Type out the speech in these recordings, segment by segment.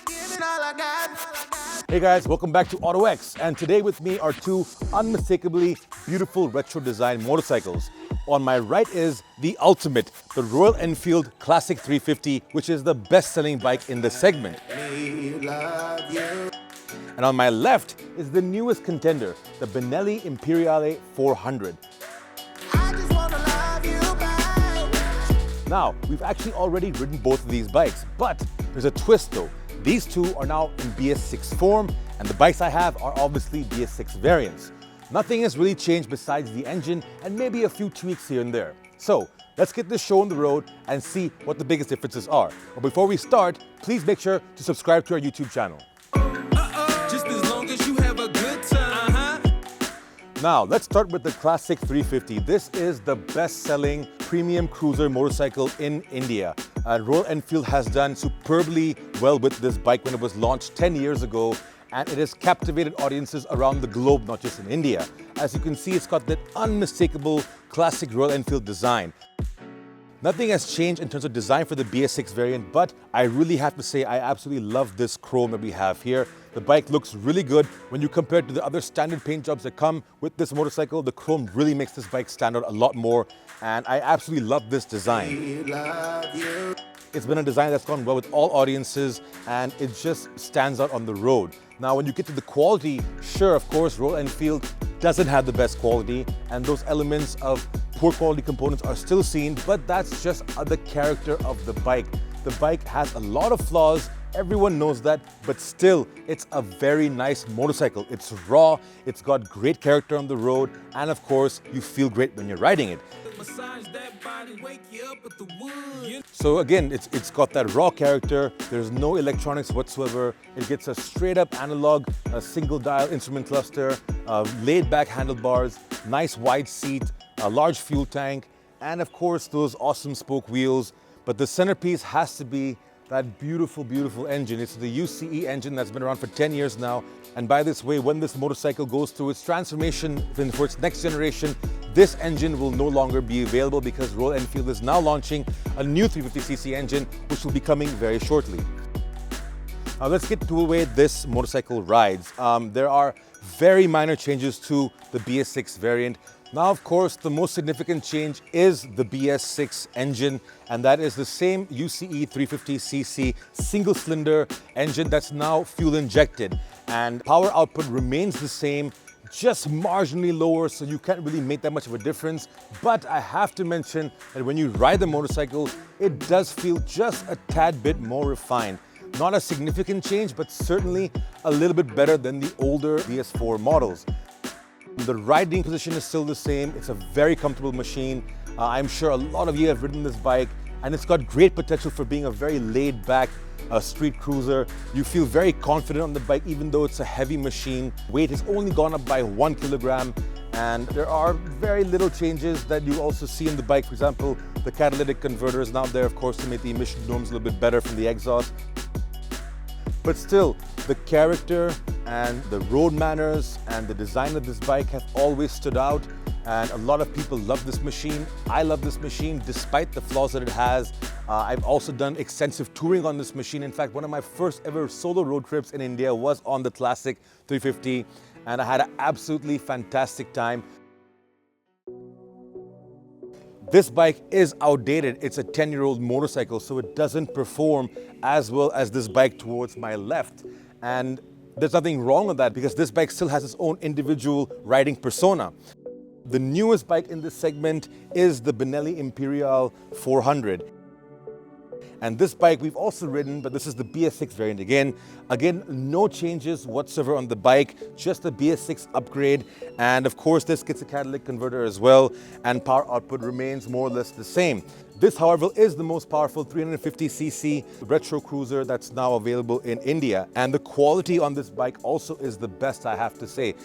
giving all I got. Hey guys, welcome back to autoX, and today with me are two unmistakably beautiful retro design motorcycles. On my right is the ultimate, the Royal Enfield Classic 350, which is the best-selling bike in the segment. And on my left is the newest contender, the Benelli Imperiale 400. I just wanna love you back. Now, we've actually already ridden both of these bikes, but there's a twist though. These two are now in BS6 form, and the bikes I have are obviously BS6 variants. Nothing has really changed besides the engine and maybe a few tweaks here and there. So, let's get this show on the road and see what the biggest differences are. But before we start, please make sure to subscribe to our YouTube channel. Just as long as you have a good time. Now, let's start with the Classic 350. This is the best-selling premium cruiser motorcycle in India. Royal Enfield has done superbly well with this bike when it was launched 10 years ago, and it has captivated audiences around the globe, not just in India. As you can see, it's got that unmistakable classic Royal Enfield design. Nothing has changed in terms of design for the BS6 variant, but I really have to say I absolutely love this chrome that we have here. The bike looks really good. When you compare it to the other standard paint jobs that come with this motorcycle, the chrome really makes this bike stand out a lot more, and I absolutely love this design. It's been a design that's gone well with all audiences, and it just stands out on the road. Now, when you get to the quality, sure, of course, Royal Enfield doesn't have the best quality, and those elements of poor quality components are still seen, but that's just the character of the bike. The bike has a lot of flaws, everyone knows that, but still, it's a very nice motorcycle. It's raw, it's got great character on the road, and of course, you feel great when you're riding it. Massage that body, wake you up with the wood. So again, it's got that raw character. There's no electronics whatsoever. It gets a straight up analog, a single dial instrument cluster, laid back handlebars, nice wide seat, a large fuel tank, and of course those awesome spoke wheels. But the centerpiece has to be that beautiful, beautiful engine. It's the UCE engine that's been around for 10 years now. And by this way, when this motorcycle goes through its transformation for its next generation, this engine will no longer be available because Royal Enfield is now launching a new 350cc engine, which will be coming very shortly. Now let's get to the way this motorcycle rides. There are very minor changes to the BS6 variant. Now, of course, the most significant change is the BS6 engine, and that is the same UCE 350cc single-cylinder engine that's now fuel injected. And power output remains the same, just marginally lower, so you can't really make that much of a difference. But I have to mention that when you ride the motorcycle, it does feel just a tad bit more refined. Not a significant change, but certainly a little bit better than the older BS4 models. The riding position is still the same. It's a very comfortable machine. I'm sure a lot of you have ridden this bike, and it's got great potential for being a very laid-back street cruiser. You feel very confident on the bike, even though it's a heavy machine. Weight has only gone up by 1 kilogram, and there are very little changes that you also see in the bike. For example, the catalytic converter is now there, of course, to make the emission norms a little bit better from the exhaust. But still, the character and the road manners and the design of this bike have always stood out, and a lot of people love this machine. I love this machine despite the flaws that it has. I've also done extensive touring on this machine. In fact, one of my first ever solo road trips in India was on the Classic 350, and I had an absolutely fantastic time. This bike is outdated. It's a 10-year-old motorcycle, so it doesn't perform as well as this bike towards my left. And there's nothing wrong with that because this bike still has its own individual riding persona. The newest bike in this segment is the Benelli Imperiale 400. And this bike we've also ridden, but this is the BS6 variant again. Again, no changes whatsoever on the bike, just a BS6 upgrade. And of course, this gets a catalytic converter as well, and power output remains more or less the same. This, however, is the most powerful 350cc retro cruiser that's now available in India. And the quality on this bike also is the best, I have to say.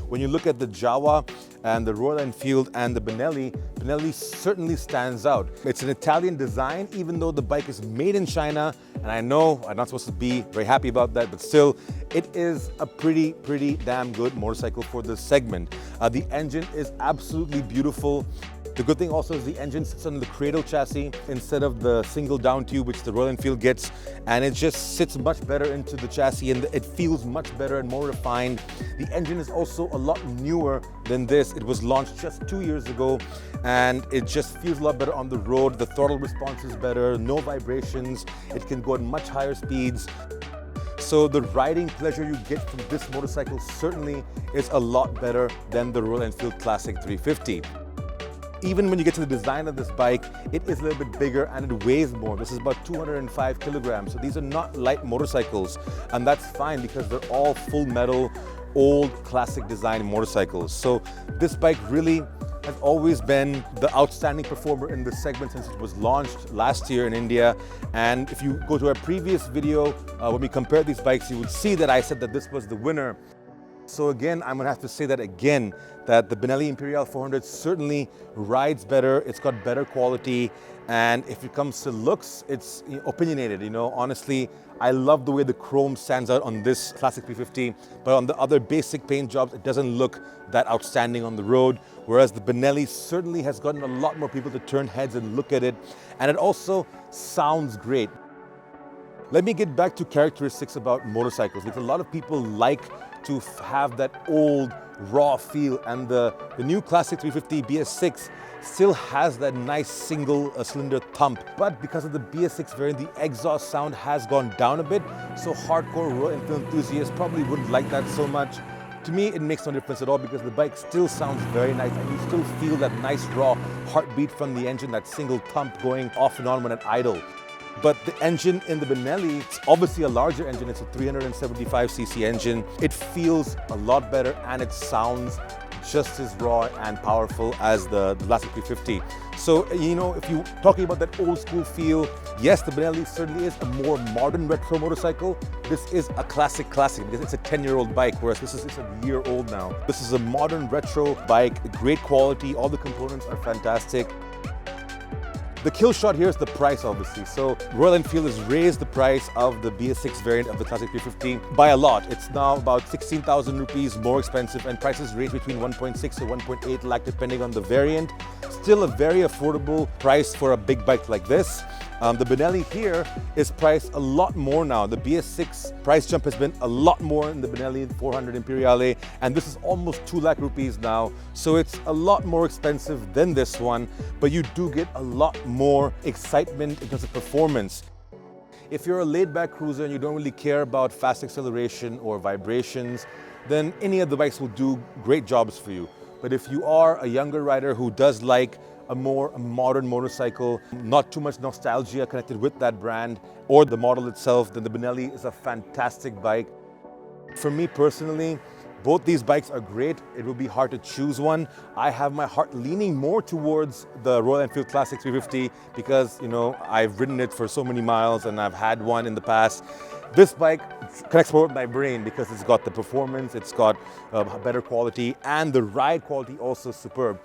When you look at the Jawa and the Royal Enfield and the Benelli, Benelli certainly stands out. It's an Italian design, even though the bike is made in China. And I know I'm not supposed to be very happy about that, but still, it is a pretty damn good motorcycle for this segment. The engine is absolutely beautiful. The good thing also is the engine sits on the cradle chassis instead of the single down tube which the Royal Enfield gets, and it just sits much better into the chassis and it feels much better and more refined. The engine is also a lot newer than this. It was launched just 2 years ago and it just feels a lot better on the road. The throttle response is better, no vibrations, it can go at much higher speeds. So the riding pleasure you get from this motorcycle certainly is a lot better than the Royal Enfield Classic 350. Even when you get to the design of this bike, it is a little bit bigger and it weighs more. This is about 205 kilograms. So these are not light motorcycles, and that's fine because they're all full metal, old classic design motorcycles. So this bike really has always been the outstanding performer in this segment since it was launched last year in India. And if you go to our previous video, when we compared these bikes, you would see that I said that this was the winner. So again, I'm gonna have to say that again, that the Benelli Imperiale 400 certainly rides better, it's got better quality, and if it comes to looks, it's opinionated, you know. Honestly, I love the way the chrome stands out on this Classic 350, but on the other basic paint jobs, it doesn't look that outstanding on the road, whereas the Benelli certainly has gotten a lot more people to turn heads and look at it, and it also sounds great. Let me get back to characteristics about motorcycles, because a lot of people like to have that old raw feel, and the new Classic 350 BS6 still has that nice single cylinder thump. But because of the BS6 variant, the exhaust sound has gone down a bit, so hardcore Royal Enfield enthusiasts probably wouldn't like that so much. To me, it makes no difference at all because the bike still sounds very nice and you still feel that nice raw heartbeat from the engine, that single thump going off and on when at idle. But the engine in the Benelli, it's obviously a larger engine. It's a 375cc engine. It feels a lot better and it sounds just as raw and powerful as the Classic 350. So, you know, if you're talking about that old school feel, yes, the Benelli certainly is a more modern retro motorcycle. This is a classic because it's a 10-year-old bike, whereas this is a year old now. This is a modern retro bike, great quality, all the components are fantastic. The kill shot here is the price, obviously. So Royal Enfield has raised the price of the BS6 variant of the Classic 350 by a lot. It's now about 16,000 rupees more expensive, and prices range between 1.6 to 1.8 lakh depending on the variant. Still a very affordable price for a big bike like this. The Benelli here is priced a lot more now. The BS6 price jump has been a lot more in the Benelli 400 Imperiale, and this is almost 2 lakh rupees now. So it's a lot more expensive than this one, but you do get a lot more excitement in terms of performance. If you're a laid-back cruiser and you don't really care about fast acceleration or vibrations, then any of the bikes will do great jobs for you. But if you are a younger rider who does like a more modern motorcycle, not too much nostalgia connected with that brand or the model itself, then the Benelli is a fantastic bike. For me personally, both these bikes are great. It will be hard to choose one. I have my heart leaning more towards the Royal Enfield Classic 350 because, you know, I've ridden it for so many miles and I've had one in the past. This bike connects more with my brain because it's got the performance, it's got better quality, and the ride quality also superb.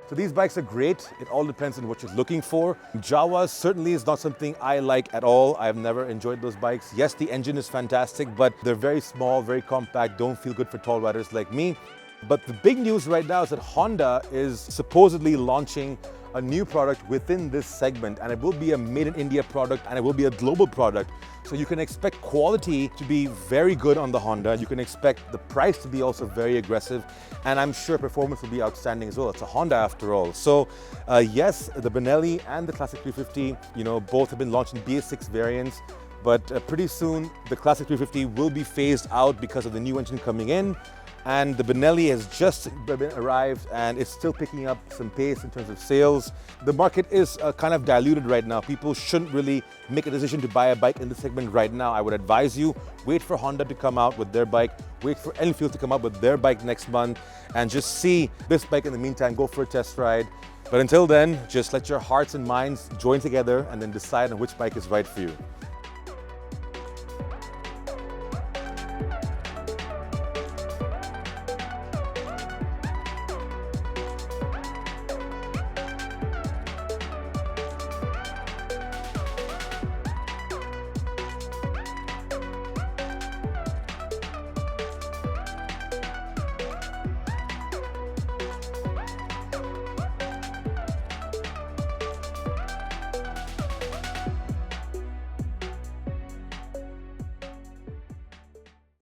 So these bikes are great. It all depends on what you're looking for. Jawas certainly is not something I like at all. I've never enjoyed those bikes. Yes, the engine is fantastic, but they're very small, very compact, don't feel good for tall riders like me. But the big news right now is that Honda is supposedly launching a new product within this segment, and it will be a made in India product and it will be a global product. So you can expect quality to be very good on the Honda. You can expect the price to be also very aggressive, and I'm sure performance will be outstanding as well. It's a Honda after all. So yes, the Benelli and the Classic 350, you know, both have been launched in BS6 variants, but pretty soon the Classic 350 will be phased out because of the new engine coming in. And the Benelli has just arrived and it's still picking up some pace in terms of sales. The market is kind of diluted right now. People shouldn't really make a decision to buy a bike in this segment right now. I would advise you, wait for Honda to come out with their bike, wait for Enfield to come out with their bike next month, and just see this bike in the meantime, go for a test ride. But until then, just let your hearts and minds join together and then decide on which bike is right for you.